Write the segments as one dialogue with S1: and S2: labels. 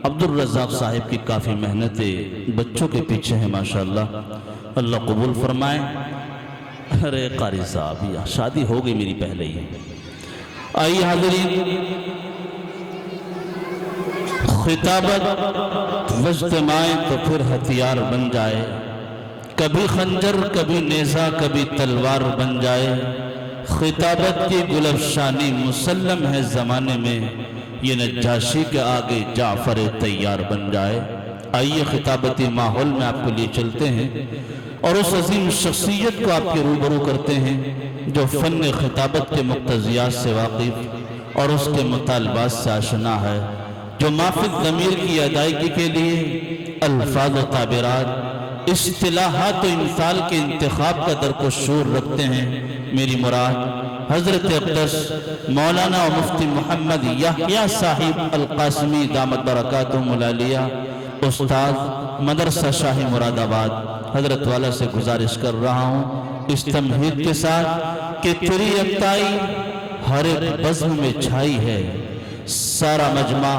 S1: عبدالرزاق صاحب کی کافی محنتیں بچوں کے پیچھے ہیں ماشاءاللہ، اللہ قبول فرمائے۔ ارے قاری صاحب یا شادی ہو گئی میری پہلے ہی۔ آئیے حاضرین، خطابت واجتماعیں تو پھر ہتھیار بن جائے، کبھی خنجر کبھی نیزہ کبھی تلوار بن جائے، خطابت کی گلفشانی مسلم ہے زمانے میں، یہ نجاشی کے آگے جعفر تیار بن جائے۔ آئیے خطابتی ماحول میں آپ کو لیے چلتے ہیں اور اس عظیم شخصیت کو آپ کے روبرو کرتے ہیں جو فن خطابت کے مقتضیات سے واقف اور اس کے مطالبات سے آشنا ہے، جو مافد ضمیر کی ادائیگی کے لیے الفاظ و تعبیرات، اصطلاحات و امثال کے انتخاب کا درک و شعور رکھتے ہیں۔ میری مراد حضرت اقدس مولانا و مفتی محمد یحییٰ صاحب القاسمی دامت برکاتہم العالیہ، استاد مدرسہ شاہی مراد آباد، حضرت والا سے گزارش کر رہا ہوں اس تمہید کے ساتھ کہ تیری یکتائی ہر ایک بزم میں چھائی ہے، سارا مجمع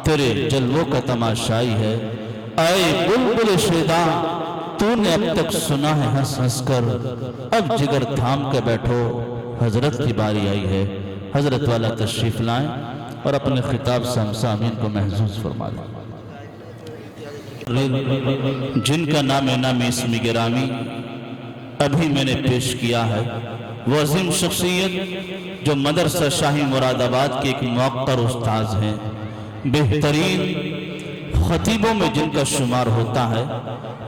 S1: تیرے جلووں کا تماشائی ہے۔ اے بلبل شیداں تو نے اب تک سنا ہے ہنس ہنس کر، اب جگر تھام کے بیٹھو حضرت کی باری آئی ہے۔ حضرت والا تشریف لائیں اور اپنے خطاب سے ہم سامعین کو محظوظ فرما دیں۔ جن کا نام نام اسم گرامی ابھی میں نے پیش کیا ہے، وہ عظیم شخصیت جو مدرسہ شاہی مراد آباد کے ایک موقر استاذ ہیں، بہترین خطیبوں میں جن کا شمار ہوتا ہے،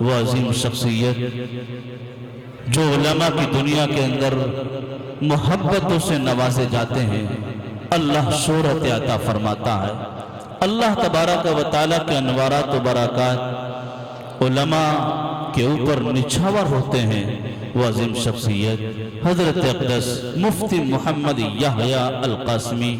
S1: وہ عظیم شخصیت جو علماء کی دنیا کے اندر محبتوں سے نوازے جاتے ہیں، اللہ شہرت عطا فرماتا ہے۔ اللہ تبارک و تعالیٰ کے انوارات و برکات علماء کے اوپر نچھاور ہوتے ہیں، وہ عظیم شخصیت حضرت اقدس مفتی محمد یحییٰ القاسمی۔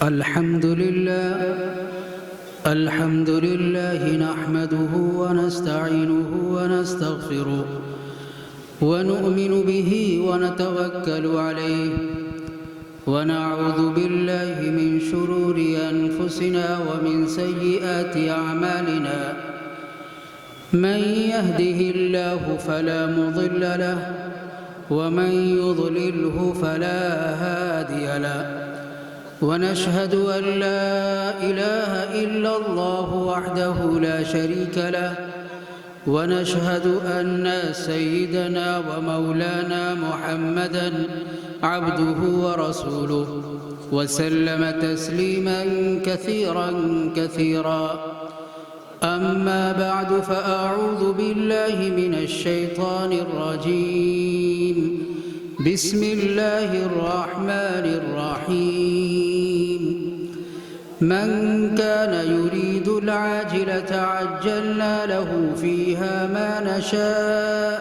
S2: الحمد لله نحمده ونستعينه ونستغفره ونؤمن به ونتوكل عليه ونعوذ بالله من شرور أنفسنا ومن سيئات أعمالنا، من يهده الله فلا مضل له ومن يضلله فلا هادي له، ونشهد أن لا إله إلا الله وحده لا شريك له، ونشهد أن سيدنا ومولانا محمدًا عبده ورسوله وسلم تسليمًا كثيرا كثيرا. أما بعد، فأعوذ بالله من الشيطان الرجيم. بسم الله الرحمن الرحيم. من كان يريد العاجلة عجلنا له فيها ما نشاء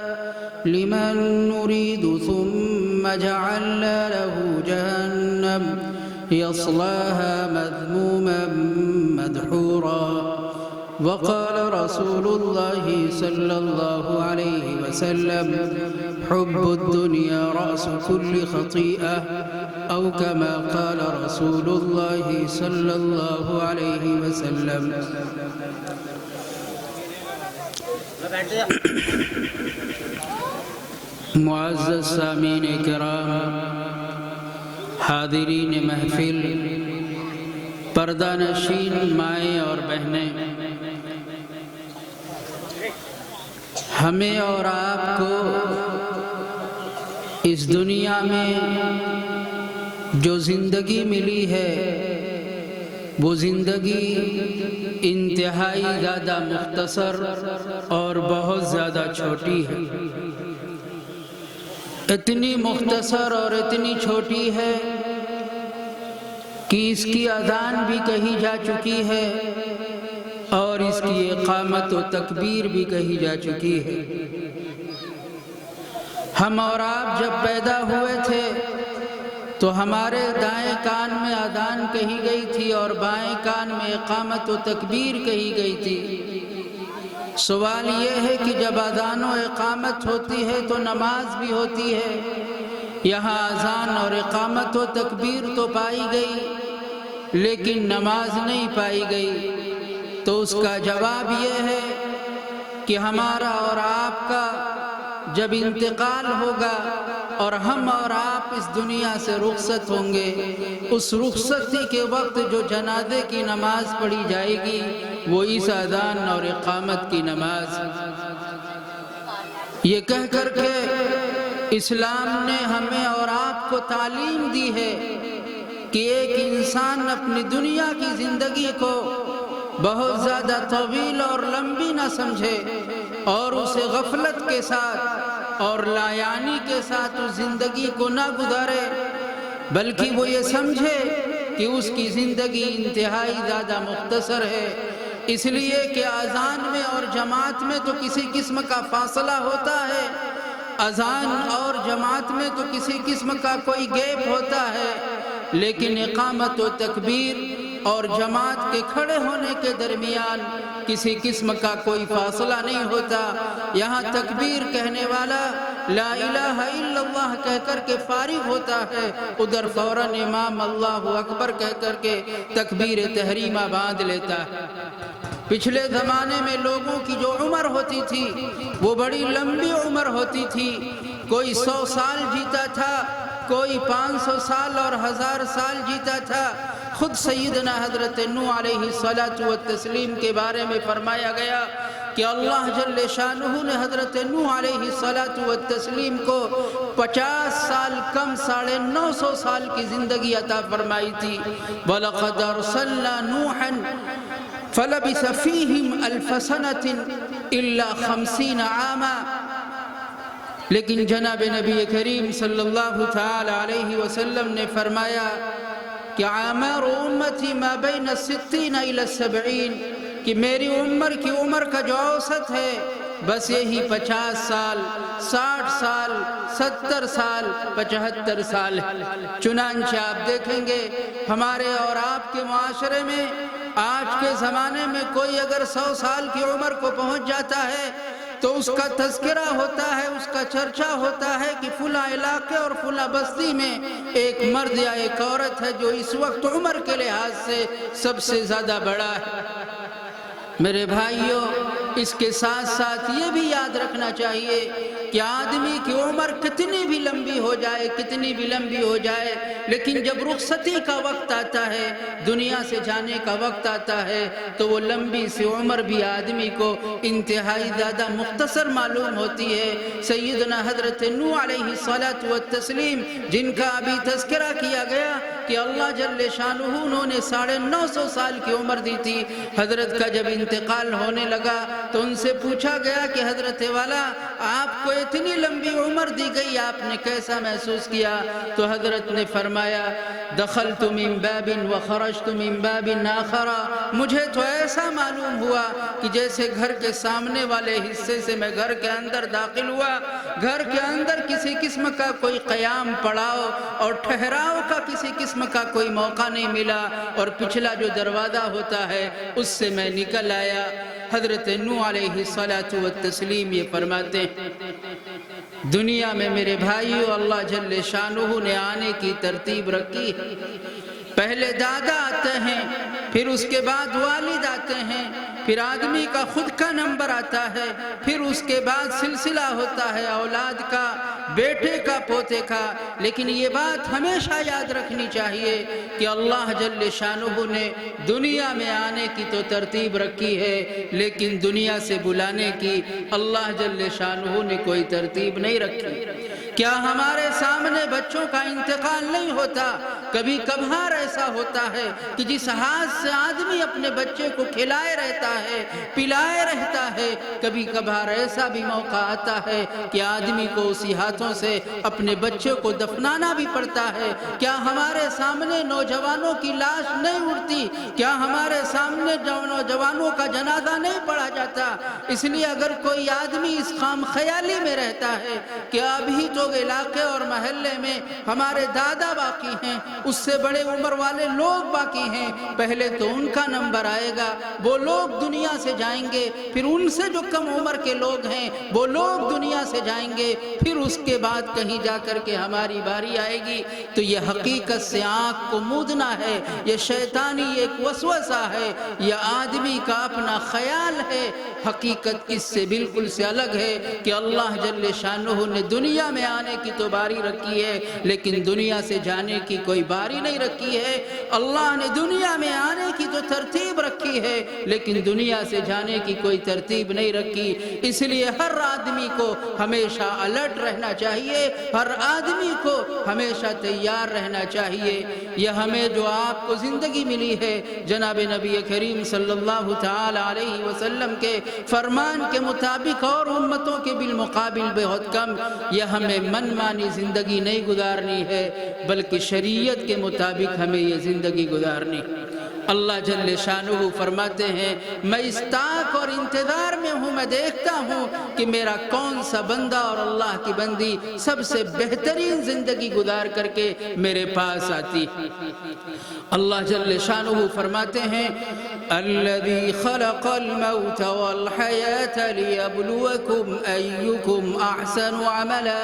S2: لمن نريد ثم جعلنا له جهنم يصلاها مذموما مدحورا. وقال رسول الله صلى الله عليه وسلم: حب الدنيا رأس كل خطيئة، أو كما قال رسول الله صلى الله عليه وسلم. معزز سامعین کرام، حاضرین محفل، پردہ نشین مائیں اور بہنیں، ہمیں اور آپ کو اس دنیا میں جو زندگی ملی ہے، وہ زندگی انتہائی زیادہ مختصر اور بہت زیادہ چھوٹی ہے۔ اتنی مختصر اور اتنی چھوٹی ہے کہ اس کی اذان بھی کہی جا چکی ہے اور اس کی اقامت و تکبیر بھی کہی جا چکی ہے۔ ہم اور آپ جب پیدا ہوئے تھے تو ہمارے دائیں کان میں اذان کہی گئی تھی اور بائیں کان میں اقامت و تکبیر کہی گئی تھی۔ سوال یہ ہے کہ جب اذان و اقامت ہوتی ہے تو نماز بھی ہوتی ہے، یہاں اذان اور اقامت و تکبیر تو پائی گئی لیکن نماز نہیں پائی گئی، تو اس کا جواب یہ ہے کہ ہمارا اور آپ کا جب انتقال ہوگا اور ہم اور آپ اس دنیا سے رخصت ہوں گے، اس رخصتی کے وقت جو جنازے کی نماز پڑھی جائے گی وہ اس اذان اور اقامت کی نماز۔ یہ کہہ کر کے اسلام نے ہمیں اور آپ کو تعلیم دی ہے کہ ایک انسان اپنی دنیا کی زندگی کو بہت زیادہ طویل اور لمبی نہ سمجھے اور اسے غفلت کے ساتھ اور لایانی کے ساتھ اس زندگی کو نہ گزارے، بلکہ وہ یہ سمجھے کہ اس کی زندگی انتہائی زیادہ مختصر ہے، اس لیے کہ اذان میں اور جماعت میں تو کسی قسم کا فاصلہ ہوتا ہے، اذان اور جماعت میں تو کسی قسم کا کوئی گیپ ہوتا ہے، لیکن اقامت و تکبیر اور جماعت کے کھڑے ہونے کے درمیان کسی قسم کا کوئی فاصلہ نہیں ہوتا۔ یہاں تکبیر کہنے والا لا الہ الا اللہ کہہ کر کے فارغ ہوتا ہے، ادھر فوراً امام اللہ اکبر کہہ کر کے تکبیر تحریمہ باندھ لیتا ہے۔ پچھلے زمانے میں لوگوں کی جو عمر ہوتی تھی وہ بڑی لمبی عمر ہوتی تھی، کوئی 100 سال جیتا تھا، کوئی 500 سال اور 1000 سال جیتا تھا۔ خود سیدنا حضرت نوح علیہ السلام کے بارے میں فرمایا گیا کہ اللہ جل شانہ نے حضرت نوح علیہ السلام کو 50 سال کم 950 سال کی زندگی عطا فرمائی تھی۔ وَلَقَدْ أَرْسَلْنَا نُوحًا فَلَبِثَ فِيهِمْ أَلْفَ سَنَةٍ إِلَّا 50 عَامًا۔ لیکن جناب نبی کریم صلی اللہ تعالی علیہ وسلم نے فرمایا کہ اعمار امتی ما بین 60 الی 70، کہ میری عمر کی عمر کا جو اوسط ہے بس یہی 50 سال، 60 سال، 70 سال، 75 سال ہے۔ چنانچہ آپ دیکھیں گے ہمارے اور آپ کے معاشرے میں آج کے زمانے میں کوئی اگر 100 سال کی عمر کو پہنچ جاتا ہے تو اس کا تذکرہ ہوتا ہے، اس کا چرچا ہوتا ہے کہ فلاں علاقے اور فلاں بستی میں ایک مرد یا ایک عورت ہے جو اس وقت عمر کے لحاظ سے سب سے زیادہ بڑا ہے۔ میرے بھائیوں، اس کے ساتھ ساتھ یہ بھی یاد رکھنا چاہیے کہ آدمی کی عمر کتنی بھی لمبی ہو جائے، کتنی بھی لمبی ہو جائے، لیکن جب رخصتی کا وقت آتا ہے، دنیا سے جانے کا وقت آتا ہے، تو وہ لمبی سی عمر بھی آدمی کو انتہائی زیادہ مختصر معلوم ہوتی ہے۔ سیدنا حضرت نوح علیہ السلام جن کا ابھی تذکرہ کیا گیا کہ اللہ جل شانہ انہوں نے 950 سال کی عمر دی تھی، حضرت کا جب انتقال ہونے لگا تو ان سے پوچھا گیا کہ حضرت والا آپ کو اتنی لمبی عمر دی گئی، آپ نے کیسا محسوس کیا؟ تو حضرت نے فرمایا دخلت من باب وخرجت من باب آخر، مجھے تو ایسا معلوم ہوا کہ جیسے گھر کے سامنے والے حصے سے میں گھر کے اندر داخل ہوا، گھر کے اندر کسی قسم کا کوئی قیام پڑاؤ اور ٹھہراؤ کا کسی قسم کا کوئی موقع نہیں ملا، اور پچھلا جو دروازہ ہوتا ہے اس سے میں نکل آیا۔ حضرت نوح علیہ السلام یہ فرماتے ہیں دنیا میں میرے بھائیو اللہ جل شانہ نے آنے کی ترتیب رکھی ہے۔ پہلے دادا آتے ہیں، پھر اس کے بعد والد آتے ہیں، پھر آدمی کا خود کا نمبر آتا ہے، پھر اس کے بعد سلسلہ ہوتا ہے اولاد کا، بیٹے کا، پوتے کا۔ لیکن یہ بات ہمیشہ یاد رکھنی چاہیے کہ اللہ جل شانہ نے دنیا میں آنے کی تو ترتیب رکھی ہے، لیکن دنیا سے بلانے کی اللہ جل شانہ نے کوئی ترتیب نہیں رکھی۔ کیا ہمارے سامنے بچوں کا انتقال نہیں ہوتا؟ کبھی کبھار ایسا ہوتا ہے کہ جس ہاتھ سے آدمی اپنے بچے کو کھلائے رہتا ہے، پلائے رہتا ہے، کبھی کبھار ایسا بھی موقع آتا ہے کہ آدمی کو اسی ہاتھوں سے اپنے بچے کو دفنانا بھی پڑتا ہے۔ کیا ہمارے سامنے نوجوانوں کی لاش نہیں اڑتی؟ کیا ہمارے سامنے نوجوانوں کا جنازہ نہیں پڑھا جاتا؟ اس لیے اگر کوئی آدمی اس خام خیالی میں رہتا ہے کہ ابھی تو لوگ علاقے اور محلے میں ہمارے دادا باقی ہیں، اس سے بڑے عمر والے لوگ باقی ہیں، پہلے تو ان کا نمبر آئے گا، وہ لوگ دنیا سے جائیں گے، پھر ان سے جو کم عمر کے لوگ ہیں وہ لوگ دنیا سے جائیں گے، پھر اس کے بعد کہیں جا کر کے ہماری باری آئے گی۔ تو یہ حقیقت سے آنکھ کو مودنا ہے، یہ شیطانی ایک وسوسہ ہے، یہ آدمی کا اپنا خیال ہے۔ حقیقت اس سے بالکل سے الگ ہے کہ اللہ جل شانہ نے دنیا میں آنے کی تو باری رکھی ہے، لیکن دنیا سے جانے کی کوئی باری نہیں رکھی ہے۔ اللہ نے دنیا میں آنے کی تو ترتیب رکھی ہے، لیکن دنیا سے جانے کی کوئی ترتیب نہیں رکھی۔ اس لیے ہر آدمی کو ہمیشہ الرٹ رہنا چاہیے، ہر آدمی کو ہمیشہ تیار رہنا چاہیے۔ یہ ہمیں جو آپ کو زندگی ملی ہے جناب نبی کریم صلی اللہ تعالی علیہ وسلم کے فرمان کے مطابق اور امتوں کے بالمقابل بہت کم، یہ ہمیں من مانی زندگی نہیں گزارنی ہے، بلکہ شریعت کے مطابق ہمیں یہ زندگی گزارنی۔ اللہ جل شانہ فرماتے ہیں میں اس طاق اور انتظار میں ہوں، میں دیکھتا ہوں کہ میرا کون سا بندہ اور اللہ کی بندی سب سے بہترین زندگی گزار کر کے میرے پاس آتی۔ اللہ جل شانہ فرماتے ہیں الذی خلق الموت والحیاة لیبلوکم ایکم احسن عملا۔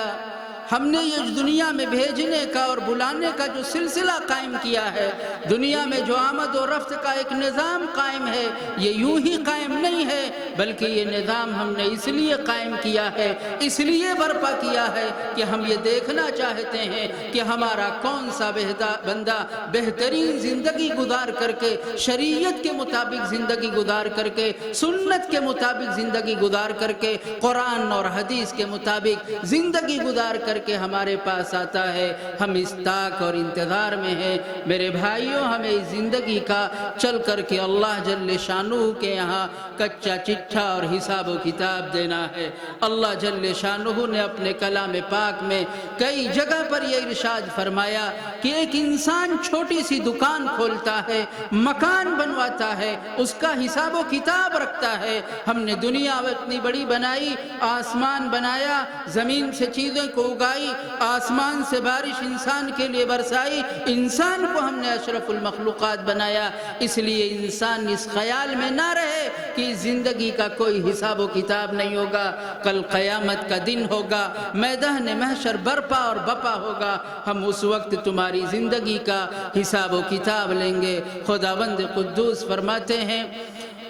S2: ہم نے یہ دنیا میں بھیجنے کا اور بلانے کا جو سلسلہ قائم کیا ہے، دنیا میں جو آمد و رفت کا ایک نظام قائم ہے، یہ یوں ہی قائم نہیں ہے، بلکہ یہ نظام ہم نے اس لیے قائم کیا ہے، اس لیے برپا کیا ہے کہ ہم یہ دیکھنا چاہتے ہیں کہ ہمارا کون سا بندہ بہترین زندگی گزار کر کے، شریعت کے مطابق زندگی گزار کر کے، سنت کے مطابق زندگی گزار کر کے، قرآن اور حدیث کے مطابق زندگی گزار کر کے ہمارے پاس آتا ہے۔ ہم اس طاق اور انتظار میں ہیں میرے بھائیوں، ہمیں اس زندگی کا چل کر کے اللہ جل شانہ کے یہاں کچا چٹھا اور حساب و کتاب دینا ہے۔ اللہ جل شانہ نے اپنے کلام پاک میں کئی جگہ پر یہ ارشاد فرمایا کہ ایک انسان چھوٹی سی دکان کھولتا ہے، مکان بنواتا ہے، اس کا حساب و کتاب رکھتا ہے۔ ہم نے دنیا اتنی بڑی بنائی، آسمان بنایا، زمین سے چیزیں کو اگائی، آسمان سے بارش انسان کے لیے برسائی، انسان کو ہم نے اشرف المخلوقات بنایا۔ اس لیے انسان اس خیال میں نہ رہے کہ زندگی کا کوئی حساب و کتاب نہیں ہوگا، کل قیامت کا دن ہوگا، میدان محشر برپا اور بپا ہوگا، ہم اس وقت تمہاری زندگی کا حساب و کتاب لیں گے۔ خداوند قدوس فرماتے ہیں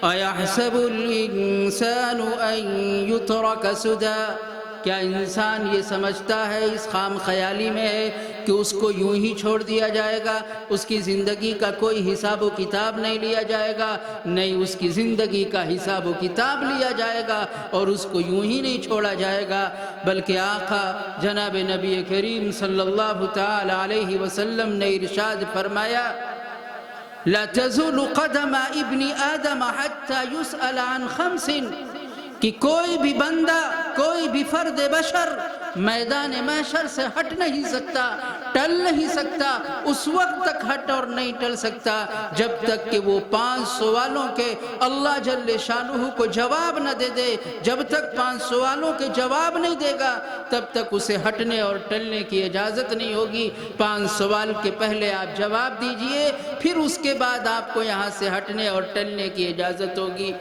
S2: اَيَحْسَبُ الْإِنسَانُ أَن يُتْرَكَ سُدًى۔ کیا انسان یہ سمجھتا ہے، اس خام خیالی میں ہے کہ اس کو یوں ہی چھوڑ دیا جائے گا، اس کی زندگی کا کوئی حساب و کتاب نہیں لیا جائے گا؟ نہیں، اس کی زندگی کا حساب و کتاب لیا جائے گا اور اس کو یوں ہی نہیں چھوڑا جائے گا، بلکہ آقا جناب نبی کریم صلی اللہ تعالی علیہ وسلم نے ارشاد فرمایا لا تزول قدم ابن آدم حتى يسأل عن خمس، کہ کوئی بھی بندہ، کوئی بھی فرد بشر میدان محشر سے ہٹ نہیں سکتا، ٹل نہیں سکتا، اس وقت تک ہٹ اور نہیں ٹل سکتا جب تک کہ وہ 5 سوالوں کے اللہ جل شانہ کو جواب نہ دے دے۔ جب تک 5 سوالوں کے جواب نہیں دے گا تب تک اسے ہٹنے اور ٹلنے کی اجازت نہیں ہوگی۔ 5 سوال کے پہلے آپ جواب دیجئے، پھر اس کے بعد آپ کو یہاں سے ہٹنے اور ٹلنے کی اجازت ہوگی۔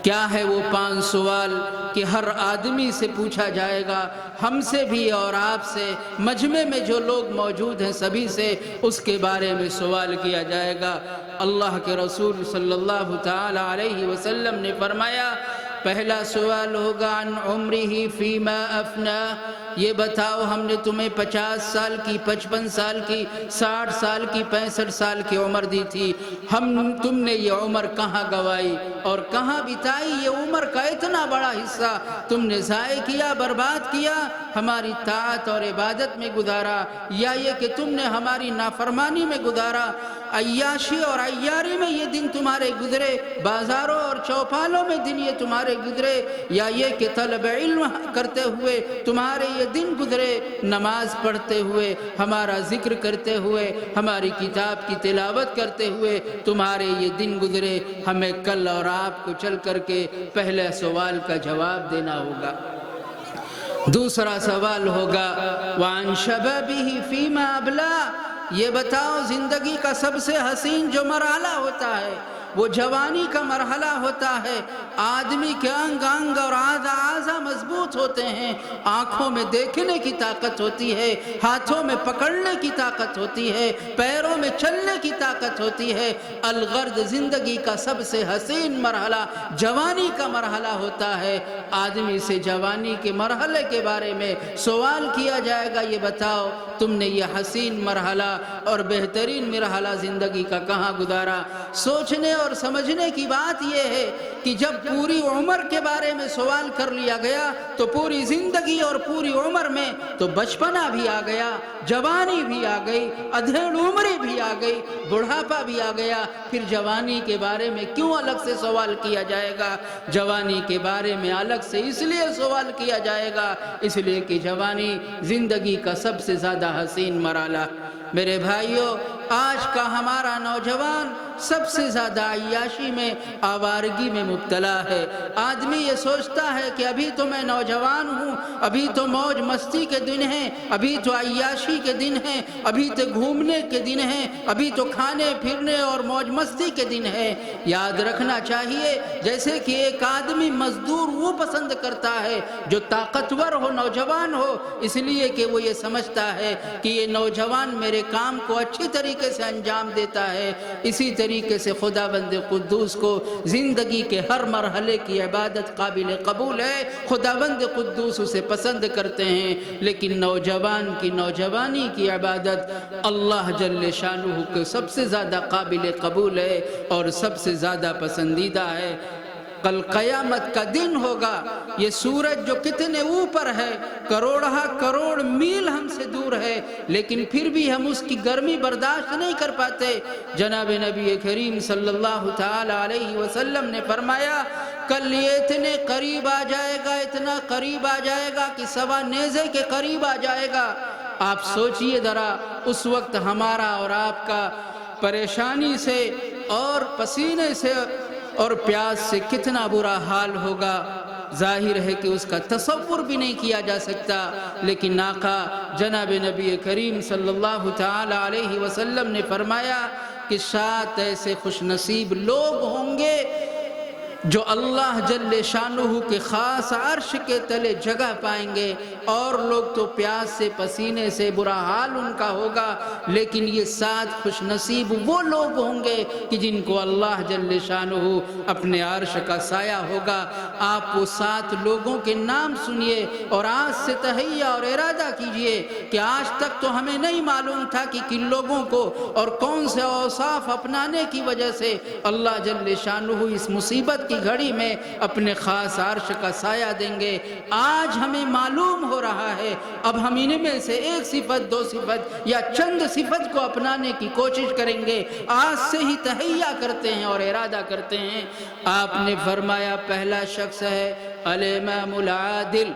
S2: کیا ہے وہ 5 سوال کہ ہر آدمی سے پوچھا جائے گا، ہم سے بھی اور آپ سے، مجمع میں جو لوگ موجود ہیں سبھی سے اس کے بارے میں سوال کیا جائے گا۔ اللہ کے رسول صلی اللہ تعالی علیہ وسلم نے فرمایا پہلا سوال ہوگا عن عمرہ فیما افنا، یہ بتاؤ ہم نے تمہیں 50 سال کی، 55 سال کی، 60 سال کی، 65 سال کی عمر دی تھی، تم نے یہ عمر کہاں گوائی اور کہاں بتائی؟ یہ عمر کا اتنا بڑا حصہ تم نے ضائع کیا، برباد کیا، ہماری طاعت اور عبادت میں گزارا، یا یہ کہ تم نے ہماری نافرمانی میں گزارا؟ عیاشی اور عیاری میں یہ دن تمہارے گزرے، بازاروں اور چوپالوں میں دن یہ تمہارے گزرے، یا یہ کہ طلب علم کرتے ہوئے تمہارے یہ دن گزرے، نماز پڑھتے ہوئے، ہمارا ذکر کرتے ہوئے، ہماری کتاب کی تلاوت کرتے ہوئے تمہارے یہ دن گزرے؟ ہمیں کل اور آپ کو چل کر کے پہلے سوال کا جواب دینا ہوگا۔ دوسرا سوال ہوگا وعن شبابہ فیما ابلا، یہ بتاؤ زندگی کا سب سے حسین جو مرحلہ ہوتا ہے وہ جوانی کا مرحلہ ہوتا ہے۔ آدمی کے انگ انگ اور اعضاء مضبوط ہوتے ہیں، آنکھوں میں دیکھنے کی طاقت ہوتی ہے، ہاتھوں میں پکڑنے کی طاقت ہوتی ہے، پیروں میں چلنے کی طاقت ہوتی ہے۔ الغرض زندگی کا سب سے حسین مرحلہ جوانی کا مرحلہ ہوتا ہے۔ آدمی سے جوانی کے مرحلے کے بارے میں سوال کیا جائے گا، یہ بتاؤ تم نے یہ حسین مرحلہ اور بہترین مرحلہ زندگی کا کہاں گزارا؟ سوچنے اور سمجھنے کی بات یہ ہے کہ جب پوری عمر کے بارے میں سوال کر لیا گیا تو پوری زندگی اور پوری عمر میں تو بچپنا بھی آ گیا، جوانی بھی آ گئی، ادھیڑ عمری بھی آ گئی، بڑھاپا بھی آ گیا، پھر جوانی کے بارے میں کیوں الگ سے سوال کیا جائے گا؟ جوانی کے بارے میں الگ سے اس لیے سوال کیا جائے گا اس لیے کہ جوانی زندگی کا سب سے زیادہ حسین مرحلہ۔ میرے بھائیوں، آج کا ہمارا نوجوان سب سے زیادہ عیاشی میں، آوارگی میں مبتلا ہے۔ آدمی یہ سوچتا ہے کہ ابھی تو میں نوجوان ہوں، ابھی تو موج مستی کے دن ہیں، ابھی تو عیاشی کے دن ہیں، ابھی تو گھومنے کے دن ہیں، ابھی تو کھانے پھرنے اور موج مستی کے دن ہیں۔ یاد رکھنا چاہیے جیسے کہ ایک آدمی مزدور وہ پسند کرتا ہے جو طاقتور ہو، نوجوان ہو، اس لیے کہ وہ یہ سمجھتا ہے کہ یہ نوجوان میرے کام کو اچھی طریقے سے انجام دیتا ہے۔ اسی طریقے سے خداوند قدوس کو زندگی کے ہر مرحلے کی عبادت قابل قبول ہے، خداوند قدوس اسے پسند کرتے ہیں، لیکن نوجوان کی نوجوانی کی عبادت اللہ جل شانہ کو سب سے زیادہ قابل قبول ہے اور سب سے زیادہ پسندیدہ ہے۔ کل قیامت کا دن ہوگا، یہ سورج جو کتنے اوپر ہے، کروڑہ کروڑ میل ہم سے دور ہے، لیکن پھر بھی ہم اس کی گرمی برداشت نہیں کر پاتے۔ جناب نبی کریم صلی اللہ تعالی علیہ وسلم نے فرمایا کل یہ اتنے قریب آ جائے گا، اتنا قریب آ جائے گا کہ سوا نیزے کے قریب آ جائے گا۔ آپ سوچئے ذرا اس وقت ہمارا اور آپ کا پریشانی سے اور پسینے سے اور پیاس سے کتنا برا حال ہوگا، ظاہر ہے کہ اس کا تصور بھی نہیں کیا جا سکتا۔ لیکن آقا جناب نبی کریم صلی اللہ تعالی علیہ وسلم نے فرمایا کہ 7 ایسے خوش نصیب لوگ ہوں گے جو اللہ جل شانہ کے خاص عرش کے تلے جگہ پائیں گے، اور لوگ تو پیاس سے پسینے سے برا حال ان کا ہوگا، لیکن یہ 7 خوش نصیب وہ لوگ ہوں گے کہ جن کو اللہ جل شانہ اپنے عرش کا سایہ ہوگا۔ آپ وہ 7 لوگوں کے نام سنیے اور آج سے تہیہ اور ارادہ کیجئے کہ آج تک تو ہمیں نہیں معلوم تھا کہ کن لوگوں کو اور کون سے اوصاف اپنانے کی وجہ سے اللہ جل شانہ اس مصیبت کی گھڑی میں اپنے خاص عرش کا سایہ دیں گے۔ آج ہمیں معلوم ہو رہا ہے، اب ہم ان میں سے 1 صفت 2 صفت یا چند صفت کو اپنانے کی کوشش کریں گے۔ آج سے ہی تہیہ کرتے ہیں اور ارادہ کرتے ہیں۔ آپ نے فرمایا پہلا شخص ہے الامام العادل،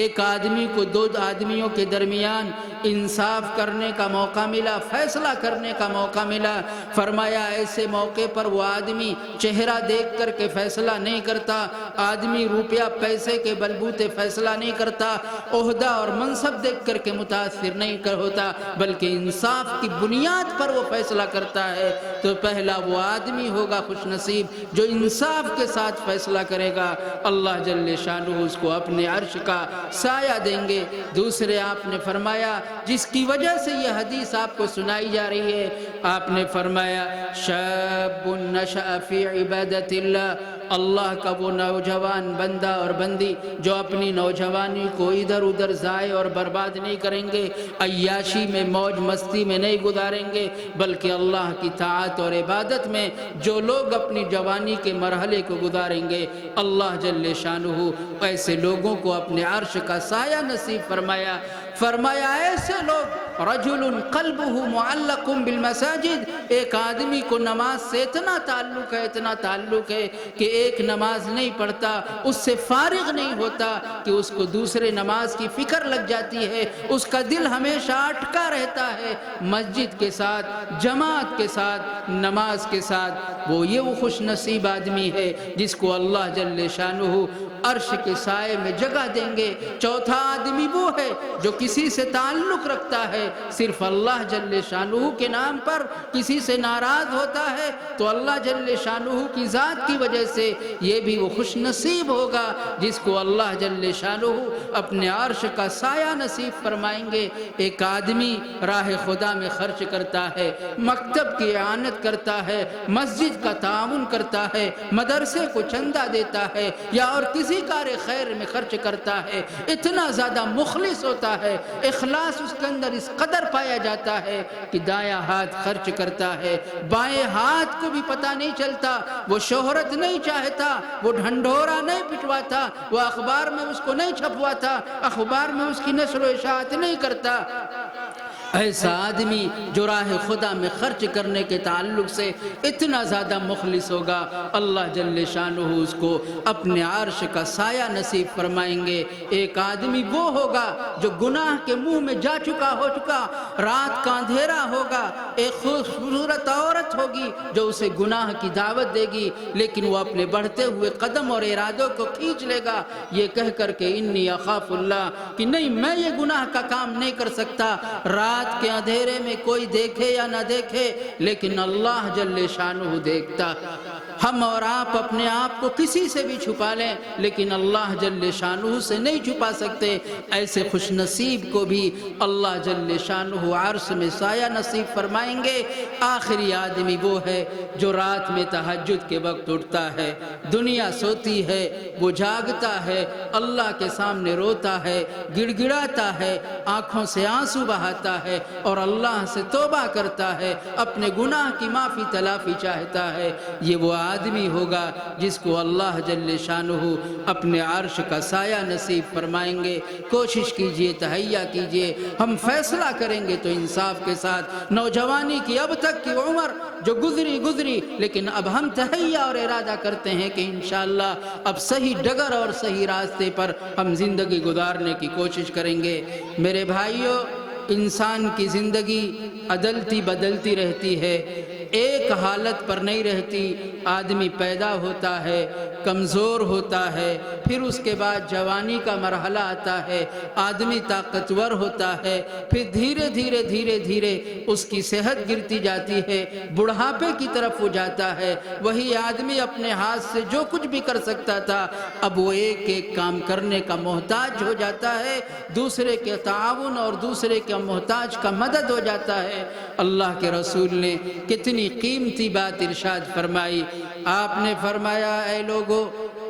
S2: ایک آدمی کو 2 آدمیوں کے درمیان انصاف کرنے کا موقع ملا، فیصلہ کرنے کا موقع ملا۔ فرمایا ایسے موقع پر وہ آدمی چہرہ دیکھ کر کے فیصلہ نہیں کرتا، آدمی روپیہ پیسے کے بلبوتے فیصلہ نہیں کرتا، عہدہ اور منصب دیکھ کر کے متاثر نہیں ہوتا، بلکہ انصاف کی بنیاد پر وہ فیصلہ کرتا ہے۔ تو پہلا وہ آدمی ہوگا خوش نصیب جو انصاف کے ساتھ فیصلہ کرے گا، اللہ جل شانہ اس کو اپنے عرش کا سایہ دیں گے۔ دوسرے آپ نے فرمایا جس کی وجہ سے یہ حدیث آپ کو سنائی جا رہی ہے، آپ نے فرمایا شاب نشأ فی عبادت اللہ، اللہ کا وہ نوجوان بندہ اور بندی جو اپنی نوجوانی کو ادھر ادھر ضائع اور برباد نہیں کریں گے، عیاشی میں موج مستی میں نہیں گزاریں گے، بلکہ اللہ کی طاعت اور عبادت میں جو لوگ اپنی جوانی کے مرحلے کو گزاریں گے، اللہ جل شانہ ایسے لوگوں کو اپنے عرش کا سایہ نصیب فرمایا۔ فرمایا ایسے لوگ رجل قلبہ معلق بالمساجد، ایک آدمی کو نماز سے اتنا تعلق ہے کہ ایک نماز نہیں پڑھتا، اس سے فارغ نہیں ہوتا کہ اس کو دوسرے نماز کی فکر لگ جاتی ہے، اس کا دل ہمیشہ اٹکا رہتا ہے مسجد کے ساتھ، جماعت کے ساتھ، نماز کے ساتھ، وہ خوش نصیب آدمی ہے جس کو اللہ جل شانہ عرش کے سائے میں جگہ دیں گے۔ چوتھا آدمی وہ ہے جو کسی سے تعلق رکھتا ہے، صرف اللہ جل شانہ کے نام پر کسی سے ناراض ہوتا ہے تو اللہ جل شانہ کی ذات کی وجہ سے یہ بھی وہ خوش نصیب ہوگا جس کو اللہ جل شانہ اپنے عرش کا سایہ نصیب فرمائیں گے۔ ایک آدمی راہ خدا میں خرچ کرتا ہے، مکتب کی اعانت کرتا ہے، مسجد کا تعاون کرتا ہے، مدرسے کو چندہ دیتا ہے یا اور کسی کار خیر میں خرچ کرتا ہے، اتنا زیادہ مخلص ہوتا ہے، اخلاص اس کے اندر اس قدر پایا جاتا ہے کہ دایاں ہاتھ خرچ کرتا ہے، بائیں ہاتھ کو بھی پتہ نہیں چلتا، وہ شہرت نہیں چاہتا، وہ ڈھنڈورا نہیں پٹواتا، وہ اخبار میں اس کو نہیں چھپواتا، اخبار میں اس کی نشر و اشاعت نہیں کرتا۔ ایسا آدمی جو راہ خدا میں خرچ کرنے کے تعلق سے اتنا زیادہ مخلص ہوگا، اللہ جل شانہ اس کو اپنے عرش کا سایہ نصیب فرمائیں گے۔ ایک آدمی وہ ہوگا جو گناہ کے منہ میں جا چکا رات کا اندھیرا ہوگا، ایک خوبصورت عورت ہوگی جو اسے گناہ کی دعوت دے گی، لیکن وہ اپنے بڑھتے ہوئے قدم اور ارادوں کو کھینچ لے گا یہ کہہ کر کہ انی اخاف اللہ، کہ نہیں میں یہ گناہ کا کام نہیں کر سکتا۔ رات کے اندھیرے میں کوئی دیکھے یا نہ دیکھے لیکن اللہ جل شانہ دیکھتا۔ ہم اور آپ اپنے آپ کو کسی سے بھی چھپا لیں لیکن اللہ جل شانہ سے نہیں چھپا سکتے۔ ایسے خوش نصیب کو بھی اللہ جل شانہ عرش میں سایہ نصیب فرمائیں گے۔ آخری آدمی وہ ہے جو رات میں تہجد کے وقت اٹھتا ہے، دنیا سوتی ہے، وہ جاگتا ہے، اللہ کے سامنے روتا ہے، گڑ گڑاتا ہے، آنکھوں سے آنسو بہاتا ہے اور اللہ سے توبہ کرتا ہے، اپنے گناہ کی معافی تلافی چاہتا ہے۔ یہ وہ آدمی ہوگا جس کو اللہ جل شانہ اپنے عرش کا سایہ نصیب فرمائیں گے۔ کوشش کیجئے، تہیہ کیجئے، ہم فیصلہ کریں گے تو انصاف کے ساتھ۔ نوجوانی کی اب تک کی عمر جو گزری لیکن اب ہم تہیہ اور ارادہ کرتے ہیں کہ انشاءاللہ اب صحیح ڈگر اور صحیح راستے پر ہم زندگی گزارنے کی کوشش کریں گے۔ میرے بھائیوں، انسان کی زندگی عدلتی بدلتی رہتی ہے، ایک حالت پر نہیں رہتی۔ آدمی پیدا ہوتا ہے، کمزور ہوتا ہے، پھر اس کے بعد جوانی کا مرحلہ آتا ہے، آدمی طاقتور ہوتا ہے، پھر دھیرے دھیرے اس کی صحت گرتی جاتی ہے، بڑھاپے کی طرف وہ جاتا ہے۔ وہی آدمی اپنے ہاتھ سے جو کچھ بھی کر سکتا تھا اب وہ ایک ایک کام کرنے کا محتاج ہو جاتا ہے، دوسرے کے تعاون اور دوسرے کے محتاج کا مدد ہو جاتا ہے۔ اللہ کے رسول نے کتنی قیمتی بات ارشاد فرمائی۔ آپ نے فرمایا اے لوگو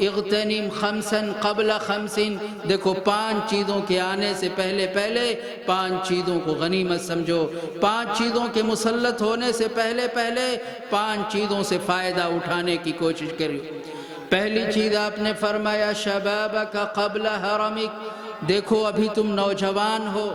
S2: اغتنم خمسا قبل خمس، دیکھو 5 چیزوں کے آنے سے پہلے 5 چیزوں کو غنیمت سمجھو، 5 چیزوں کے مسلط ہونے سے پہلے 5 چیزوں سے فائدہ اٹھانے کی کوشش کریو۔ پہلی چیز آپ نے فرمایا شبابک قبل حرمک، دیکھو ابھی تم نوجوان ہو،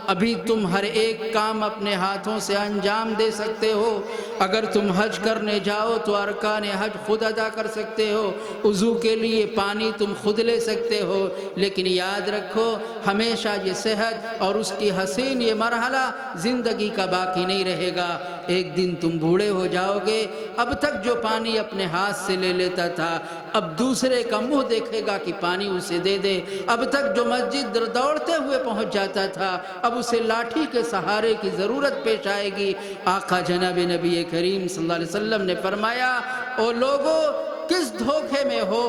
S2: ابھی تم ہر ایک کام اپنے ہاتھوں سے انجام دے سکتے ہو۔ اگر تم حج کرنے جاؤ تو ارکان حج خود ادا کر سکتے ہو، وضو کے لیے پانی تم خود لے سکتے ہو، لیکن یاد رکھو ہمیشہ یہ صحت اور اس کی حسین یہ مرحلہ زندگی کا باقی نہیں رہے گا۔ ایک دن تم بوڑھے ہو جاؤ گے، اب تک جو پانی اپنے ہاتھ سے لے لیتا تھا اب دوسرے کا منہ دیکھے گا کہ پانی اسے دے دے، اب تک جو مسجد دوڑتے ہوئے پہنچ جاتا تھا اب اسے لاٹھی کے سہارے کی ضرورت پیش آئے گی۔ آقا جناب نبی کریم صلی اللہ علیہ وسلم نے فرمایا او لوگو کس دھوکے میں ہو،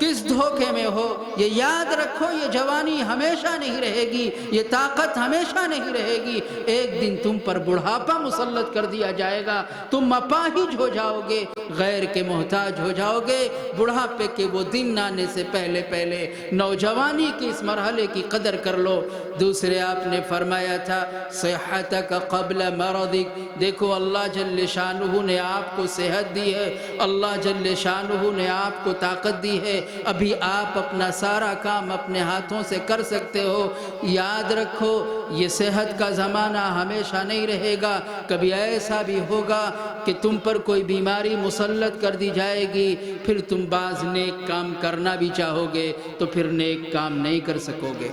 S2: کس دھوکے میں ہو، یہ یاد رکھو یہ جوانی ہمیشہ نہیں رہے گی، یہ طاقت ہمیشہ نہیں رہے گی، ایک دن تم پر بڑھاپا مسلط کر دیا جائے گا، تم اپاہج ہو جاؤ گے، غیر کے محتاج ہو جاؤ گے۔ بڑھاپے کے وہ دن آنے سے پہلے نوجوانی کی اس مرحلے کی قدر کر لو۔ دوسرے آپ نے فرمایا تھا صحتک قبل مرضک، دیکھو اللہ جل شانہ نے آپ کو صحت دی ہے، اللہ جل شانہ نے آپ کو طاقت دی ہے، ابھی آپ اپنا سارا کام اپنے ہاتھوں سے کر سکتے ہو۔ یاد رکھو یہ صحت کا زمانہ ہمیشہ نہیں رہے گا، کبھی ایسا بھی ہوگا کہ تم پر کوئی بیماری مسلط کر دی جائے گی، پھر تم بعض نیک کام کرنا بھی چاہو گے تو پھر نیک کام نہیں کر سکو گے۔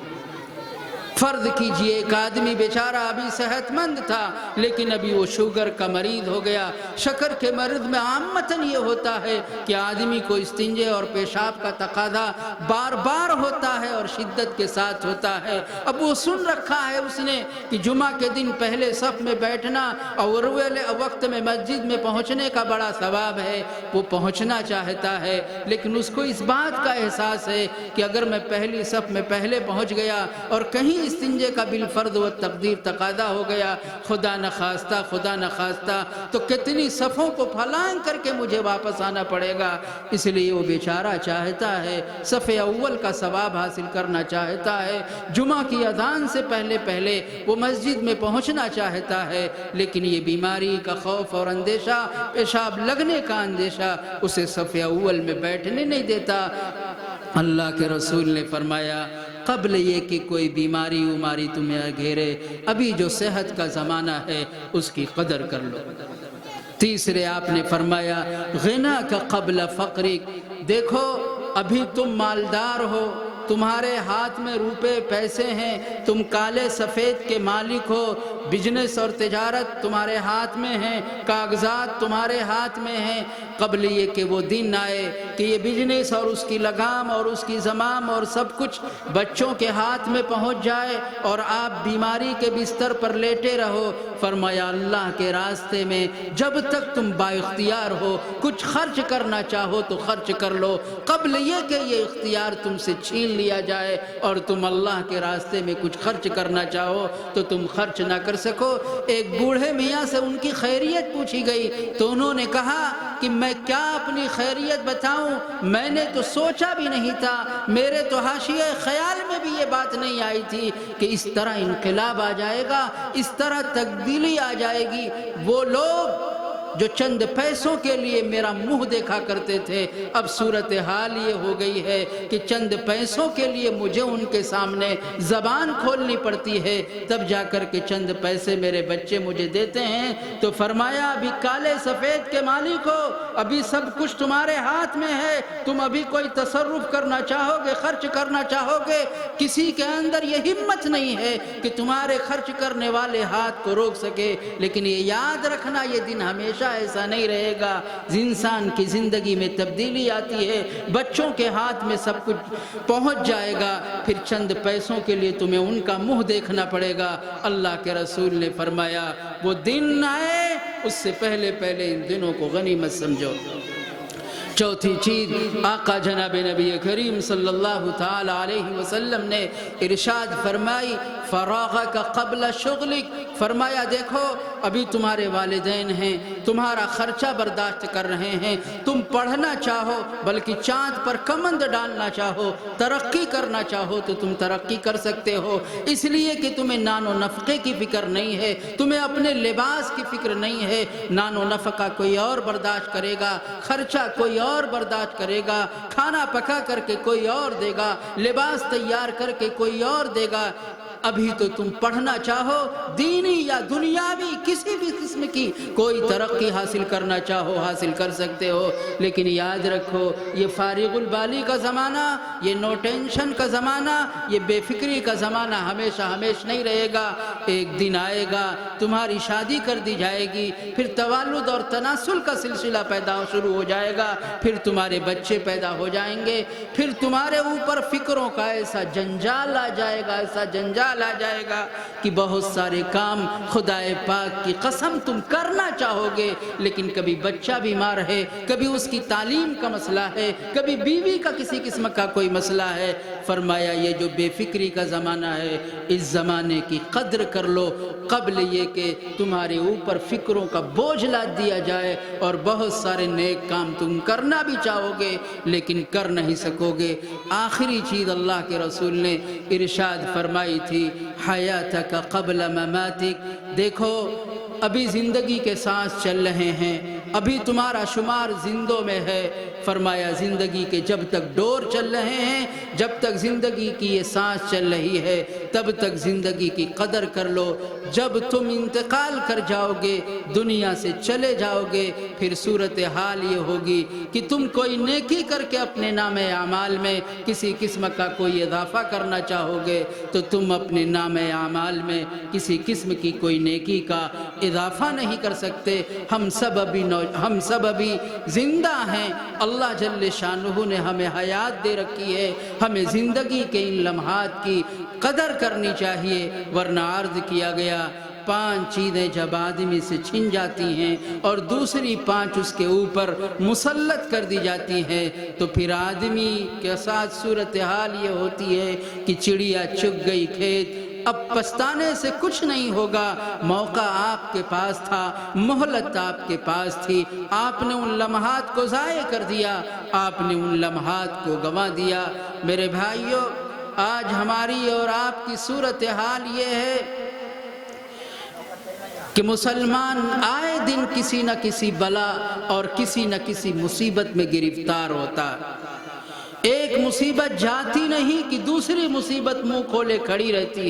S2: فرض کیجئے ایک آدمی بیچارہ ابھی صحت مند تھا لیکن ابھی وہ شوگر کا مریض ہو گیا۔ شکر کے مرض میں عامتاً یہ ہوتا ہے کہ آدمی کو استنجے اور پیشاب کا تقاضا بار بار ہوتا ہے اور شدت کے ساتھ ہوتا ہے۔ اب وہ سن رکھا ہے اس نے کہ جمعہ کے دن پہلے صف میں بیٹھنا اور اول وقت میں مسجد میں پہنچنے کا بڑا ثواب ہے، وہ پہنچنا چاہتا ہے لیکن اس کو اس بات کا احساس ہے کہ اگر میں پہلی صف میں پہلے پہنچ گیا اور کہیں استنجے کا بالفرض و تقدیر تقاضا ہو گیا، خدا نخواستہ تو کتنی صفوں کو پھلانگ کر کے مجھے واپس آنا پڑے گا۔ اس لیے وہ بیچارہ چاہتا ہے صف اول کا ثواب حاصل کرنا چاہتا ہے، جمعہ کی اذان سے پہلے وہ مسجد میں پہنچنا چاہتا ہے، لیکن یہ بیماری کا خوف اور اندیشہ، پیشاب لگنے کا اندیشہ اسے صف اول میں بیٹھنے نہیں دیتا۔ اللہ کے رسول نے فرمایا قبل یہ کہ کوئی بیماری تمہیں گھیرے، ابھی جو صحت کا زمانہ ہے اس کی قدر کر لو۔ تیسرے آپ نے فرمایا غنا کا قبل فقرک، دیکھو ابھی تم مالدار ہو، تمہارے ہاتھ میں روپے پیسے ہیں، تم کالے سفید کے مالک ہو، بزنس اور تجارت تمہارے ہاتھ میں ہیں، کاغذات تمہارے ہاتھ میں ہیں، قبل یہ کہ وہ دن آئے کہ یہ بزنس اور اس کی لگام اور اس کی زمام اور سب کچھ بچوں کے ہاتھ میں پہنچ جائے اور آپ بیماری کے بستر پر لیٹے رہو۔ فرمایا اللہ کے راستے میں جب تک تم با اختیار ہو کچھ خرچ کرنا چاہو تو خرچ کر لو، قبل یہ کہ یہ اختیار تم سے چھین لیا جائے اور تم اللہ کے راستے میں کچھ خرچ کرنا چاہو تو تم خرچ نہ کر سکو۔ ایک بوڑھے میاں سے ان کی خیریت پوچھی گئی تو انہوں نے کہا کہ میں کیا اپنی خیریت بتاؤں، میں نے تو سوچا بھی نہیں تھا، میرے تو حاشیے خیال میں بھی یہ بات نہیں آئی تھی کہ اس طرح انقلاب آ جائے گا، اس طرح تبدیلی آ جائے گی۔ وہ لوگ جو چند پیسوں کے لیے میرا منہ دیکھا کرتے تھے، اب صورتحال یہ ہو گئی ہے کہ چند پیسوں کے لیے مجھے ان کے سامنے زبان کھولنی پڑتی ہے، تب جا کر کے چند پیسے میرے بچے مجھے دیتے ہیں۔ تو فرمایا ابھی کالے سفید کے مالک ہو، ابھی سب کچھ تمہارے ہاتھ میں ہے، تم ابھی کوئی تصرف کرنا چاہو گے، خرچ کرنا چاہو گے، کسی کے اندر یہ ہمت نہیں ہے کہ تمہارے خرچ کرنے والے ہاتھ کو روک سکے۔ لیکن یہ یاد رکھنا یہ دن ہمیشہ ایسا نہیں رہے گا، انسان کی زندگی میں تبدیلی آتی ہے، بچوں کے ہاتھ میں سب کچھ پہنچ جائے گا، پھر چند پیسوں کے لیے تمہیں ان کا منہ دیکھنا پڑے گا۔ اللہ کے رسول نے فرمایا وہ دن آئے اس سے پہلے ان دنوں کو غنیمت سمجھو۔ چوتھی چیز آقا جناب نبی کریم صلی اللہ تعالی علیہ وسلم نے ارشاد فرمائی فراغک قبل شغلک، فرمایا دیکھو ابھی تمہارے والدین ہیں، تمہارا خرچہ برداشت کر رہے ہیں، تم پڑھنا چاہو بلکہ چاند پر کمند ڈالنا چاہو، ترقی کرنا چاہو تو تم ترقی کر سکتے ہو، اس لیے کہ تمہیں نان و نفقے کی فکر نہیں ہے، تمہیں اپنے لباس کی فکر نہیں ہے، نان و نفقہ کوئی اور برداشت کرے گا، خرچہ کوئی اور برداشت کرے گا، کھانا پکا کر کے کوئی اور دے گا، لباس تیار کر کے کوئی اور دے گا۔ ابھی تو تم پڑھنا چاہو، دینی یا دنیاوی کسی بھی قسم کی کوئی ترقی حاصل کرنا چاہو حاصل کر سکتے ہو، لیکن یاد رکھو یہ فارغ البالی کا زمانہ، یہ نو ٹینشن کا زمانہ، یہ بے فکری کا زمانہ ہمیشہ نہیں رہے گا۔ ایک دن آئے گا تمہاری شادی کر دی جائے گی، پھر تولد اور تناسل کا سلسلہ شروع ہو جائے گا، پھر تمہارے بچے پیدا ہو جائیں گے، پھر تمہارے اوپر فکروں کا ایسا جنجال آ جائے گا، ایسا جنجال آ جائے گا کہ بہت سارے کام خدا پاک کی قسم تم کرنا چاہو گے، لیکن کبھی بچہ بیمار ہے، کبھی اس کی تعلیم کا مسئلہ ہے، کبھی بیوی کا کسی قسم کا کوئی مسئلہ ہے۔ فرمایا یہ جو بے فکری کا زمانہ ہے اس زمانے کی قدر کر لو قبل یہ کہ تمہارے اوپر فکروں کا بوجھ لاد دیا جائے اور بہت سارے نیک کام تم کرنا بھی چاہو گے لیکن کر نہیں سکو گے۔ آخری چیز اللہ کے رسول نے ارشاد فرمائی تھی حیاتک قبل مماتک، دیکھو ابھی زندگی کے سانس چل رہے ہیں، ابھی تمہارا شمار زندوں میں ہے۔ فرمایا زندگی کے جب تک ڈور چل رہے ہیں، جب تک زندگی کی یہ سانس چل رہی ہے، تب تک زندگی کی قدر کر لو۔ جب تم انتقال کر جاؤ گے، دنیا سے چلے جاؤ گے، پھر صورتحال یہ ہوگی کہ تم کوئی نیکی کر کے اپنے نام اعمال میں کسی قسم کا کوئی اضافہ کرنا چاہو گے تو تم اپنے نام اعمال میں کسی قسم کی کوئی نیکی کا اضافہ نہیں کر سکتے۔ ہم سب ابھی زندہ ہیں، اللہ جل شانہ نے ہمیں حیات دے رکھی ہے، ہمیں زندگی کے ان لمحات کی قدر کرنی چاہیے، ورنہ عرض کیا گیا 5 چیزیں جب آدمی سے چھن جاتی ہیں اور دوسری 5 اس کے اوپر مسلط کر دی جاتی ہیں تو پھر آدمی کے ساتھ صورتحال یہ ہوتی ہے کہ چڑیا چگ گئی کھیت۔ اب پچھتانے سے کچھ نہیں ہوگا، موقع آپ کے پاس تھا، مہلت آپ کے پاس تھی، آپ نے ان لمحات کو ضائع کر دیا، آپ نے ان لمحات کو گنوا دیا۔ میرے بھائیوں، آج ہماری اور آپ کی صورتحال یہ ہے کہ مسلمان آئے دن کسی نہ کسی بلا اور کسی نہ کسی مصیبت میں گرفتار ہوتا۔ ایک مصیبت جاتی نہیں کہ دوسری مصیبت منہ کھولے کھڑی رہتی،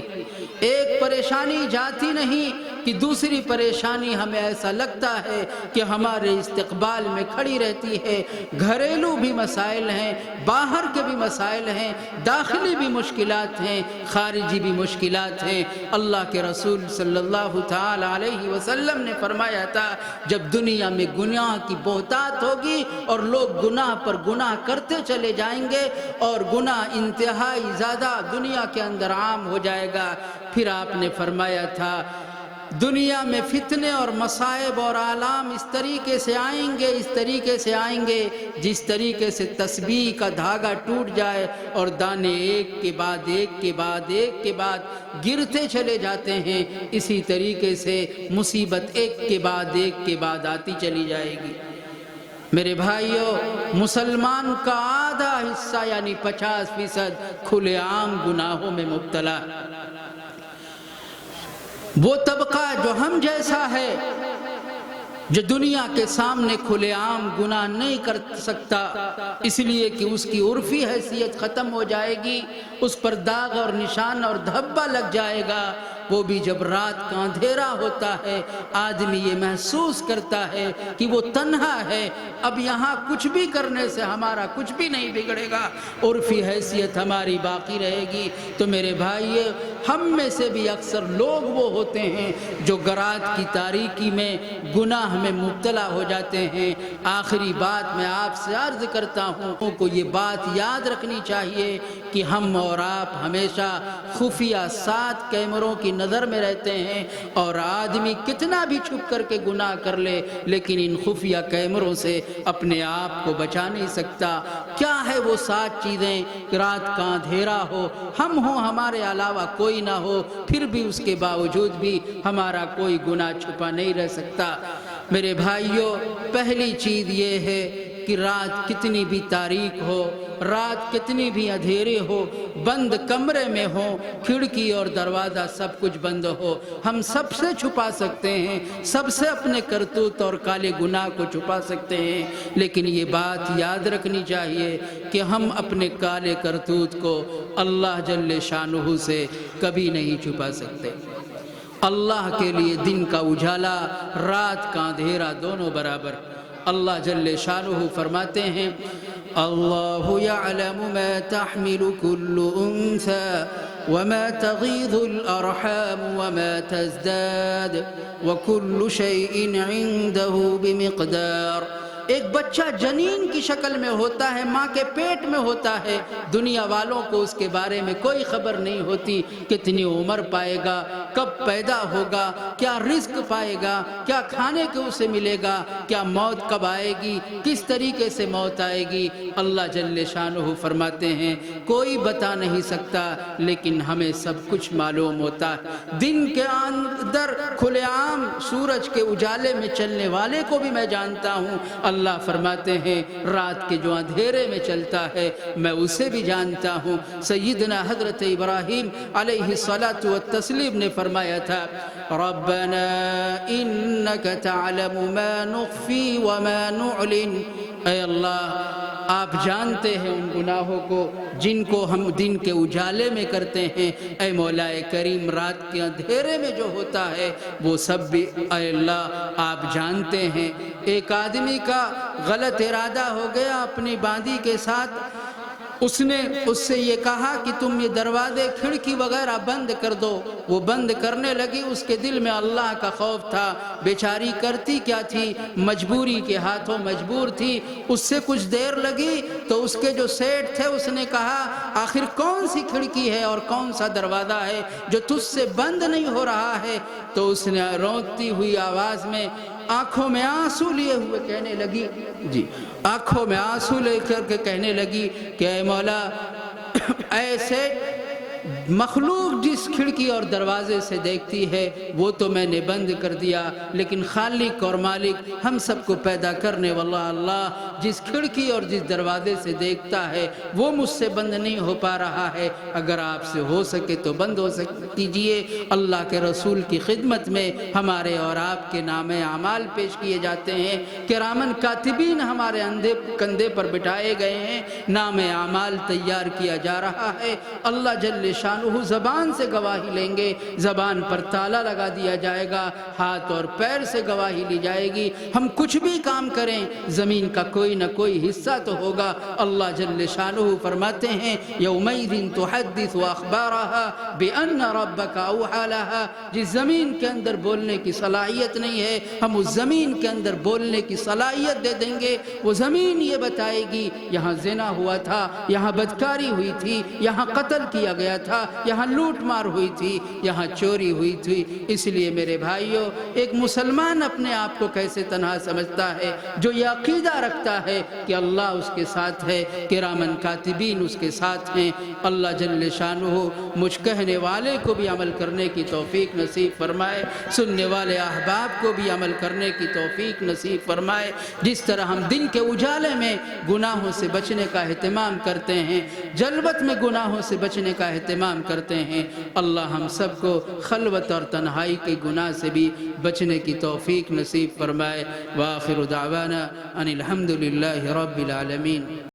S2: ایک پریشانی جاتی نہیں کہ دوسری پریشانی ہمیں ایسا لگتا ہے کہ ہمارے استقبال میں کھڑی رہتی ہے۔ گھریلو بھی مسائل ہیں، باہر کے بھی مسائل ہیں، داخلی بھی مشکلات ہیں، خارجی بھی مشکلات ہیں۔ اللہ کے رسول صلی اللہ تعالی علیہ وسلم نے فرمایا تھا، جب دنیا میں گناہ کی بہتات ہوگی اور لوگ گناہ پر گناہ کرتے چلے جائیں گے اور گناہ انتہائی زیادہ دنیا کے اندر عام ہو جائے گا، پھر آپ نے فرمایا تھا دنیا میں فتنے اور مصائب اور آلام اس طریقے سے آئیں گے جس طریقے سے تسبیح کا دھاگا ٹوٹ جائے اور دانے ایک کے بعد ایک کے بعد گرتے چلے جاتے ہیں، اسی طریقے سے مصیبت ایک کے بعد آتی چلی جائے گی۔ میرے بھائیوں، مسلمان کا آدھا حصہ یعنی 50% کھلے عام گناہوں میں مبتلا۔ وہ طبقہ جو ہم جیسا ہے، جو دنیا کے سامنے کھلے عام گناہ نہیں کر سکتا، اس لیے کہ اس کی عرفی حیثیت ختم ہو جائے گی، اس پر داغ اور نشان اور دھبا لگ جائے گا۔ وہ بھی جب رات کا اندھیرا ہوتا ہے، آدمی یہ محسوس کرتا ہے کہ وہ تنہا ہے، اب یہاں کچھ بھی کرنے سے ہمارا کچھ بھی نہیں بگڑے گا، عرفی حیثیت ہماری باقی رہے گی۔ تو میرے بھائی، ہم میں سے بھی اکثر لوگ وہ ہوتے ہیں جو رات کی تاریکی میں گناہ میں مبتلا ہو جاتے ہیں۔ آخری بات میں آپ سے عرض کرتا ہوں کو یہ بات یاد رکھنی چاہیے کہ ہم اور آپ ہمیشہ خفیہ 7 کیمروں کی نظر میں رہتے ہیں، اور آدمی کتنا بھی چھپ کر کے گناہ کر لے لیکن ان خفیہ کیمروں سے اپنے آپ کو بچا نہیں سکتا۔ کیا ہے وہ 7 چیزیں؟ رات کا اندھیرا ہو، ہم ہوں، ہمارے علاوہ کوئی نہ ہو، پھر بھی اس کے باوجود بھی ہمارا کوئی گناہ چھپا نہیں رہ سکتا۔ میرے بھائیوں، پہلی چیز یہ ہے کہ رات کتنی بھی تاریک ہو، رات کتنی بھی اندھیرے ہو، بند کمرے میں ہو، کھڑکی اور دروازہ سب کچھ بند ہو، ہم سب سے چھپا سکتے ہیں، سب سے اپنے کرتوت اور کالے گناہ کو چھپا سکتے ہیں، لیکن یہ بات یاد رکھنی چاہیے کہ ہم اپنے کالے کرتوت کو اللہ جل شانہ سے کبھی نہیں چھپا سکتے۔ اللہ کے لیے دن کا اجالا، رات کا اندھیرا دونوں برابر۔ اللہ جل شانہ فرماتے ہیں، اللہ یعلم ما تحمل کل انثى وما تغیض الارحام وما تزداد وكل شيء عنده بمقدار۔ ایک بچہ جنین کی شکل میں ہوتا ہے، ماں کے پیٹ میں ہوتا ہے، دنیا والوں کو اس کے بارے میں کوئی خبر نہیں ہوتی، کتنی عمر پائے گا، کب پیدا ہوگا، کیا رزق پائے گا، کیا کھانے کو اسے ملے گا، کیا موت کب آئے گی، کس طریقے سے موت آئے گی۔ اللہ جل شانہ فرماتے ہیں کوئی بتا نہیں سکتا، لیکن ہمیں سب کچھ معلوم ہوتا ہے۔ دن کے اندر کھلے عام سورج کے اجالے میں چلنے والے کو بھی میں جانتا ہوں، اللہ فرماتے ہیں رات کے جو اندھیرے میں چلتا ہے میں اسے بھی جانتا ہوں۔ سیدنا حضرت ابراہیم علیہ الصلاۃ والتسلیم نے فرمایا تھا ربنا انک تعلم ما نخفی وما نعلن، اے اللہ آپ جانتے ہیں ان گناہوں کو جن کو ہم دن کے اجالے میں کرتے ہیں، اے مولا کریم رات کے اندھیرے میں جو ہوتا ہے وہ سب بھی اے اللہ آپ جانتے ہیں۔ ایک آدمی کا غلط ارادہ ہو گیا اپنی باندی کے ساتھ، اس نے اس سے یہ کہا کہ تم یہ دروازے کھڑکی وغیرہ بند کر دو، وہ بند کرنے لگی، اس کے دل میں اللہ کا خوف تھا، بیچاری کرتی کیا تھی، مجبوری کے ہاتھوں مجبور تھی۔ اس سے کچھ دیر لگی تو اس کے جو سیٹ تھے اس نے کہا آخر کون سی کھڑکی ہے اور کون سا دروازہ ہے جو تجھ سے بند نہیں ہو رہا ہے؟ تو اس نے روتی ہوئی آواز میں آنکھوں میں آنسو لیے ہوئے کہنے لگی آنکھوں میں آنسو لے کر کے کہنے لگی کہ اے مولا ایسے مخلوق جس کھڑکی اور دروازے سے دیکھتی ہے وہ تو میں نے بند کر دیا، لیکن خالق اور مالک ہم سب کو پیدا کرنے والا اللہ جس کھڑکی اور جس دروازے سے دیکھتا ہے وہ مجھ سے بند نہیں ہو پا رہا ہے، اگر آپ سے ہو سکے تو بند ہو کیجئے۔ اللہ کے رسول کی خدمت میں ہمارے اور آپ کے نام اعمال پیش کیے جاتے ہیں، کرامن کاتبین ہمارے کندھے پر بٹھائے گئے ہیں، نام اعمال تیار کیا جا رہا ہے۔ اللہ جل شانہ زبان سے گواہی لیں گے، زبان پر تالا لگا دیا جائے گا، ہاتھ اور پیر سے گواہی لی جائے گی، ہم کچھ بھی کام کریں زمین کا کوئی نہ کوئی حصہ تو ہوگا۔ اللہ جل شانہ فرماتے ہیں یومئذ تحدث اخبارها بان ربک اوحی لها، جس زمین کے اندر بولنے کی صلاحیت نہیں ہے ہم اس زمین کے اندر بولنے کی صلاحیت دے دیں گے، وہ زمین یہ بتائے گی یہاں زنا ہوا تھا، یہاں بدکاری ہوئی تھی، یہاں قتل کیا گیا تھا، یہاں لوٹ مار ہوئی تھی، یہاں چوری ہوئی تھی۔ اس لیے میرے بھائیوں ایک مسلمان اپنے آپ کو کیسے تنہا سمجھتا ہے جو یہ عقیدہ رکھتا ہے کہ اللہ اس کے ساتھ ہے، کرامن کاتبین اس کے ساتھ ہیں۔ اللہ جل شانہ مجھ کہنے والے کو بھی عمل کرنے کی توفیق نصیب فرمائے، سننے والے احباب کو بھی عمل کرنے کی توفیق نصیب فرمائے۔ جس طرح ہم دن کے اجالے میں گناہوں سے بچنے کا اہتمام کرتے ہیں، جلوت میں گناہوں سے بچنے کا اہتمام کرتے ہیں، اللہ ہم سب کو خلوت اور تنہائی کے گناہ سے بھی بچنے کی توفیق نصیب فرمائے۔ وآخر دعوانا ان الحمد للہ رب العالمین۔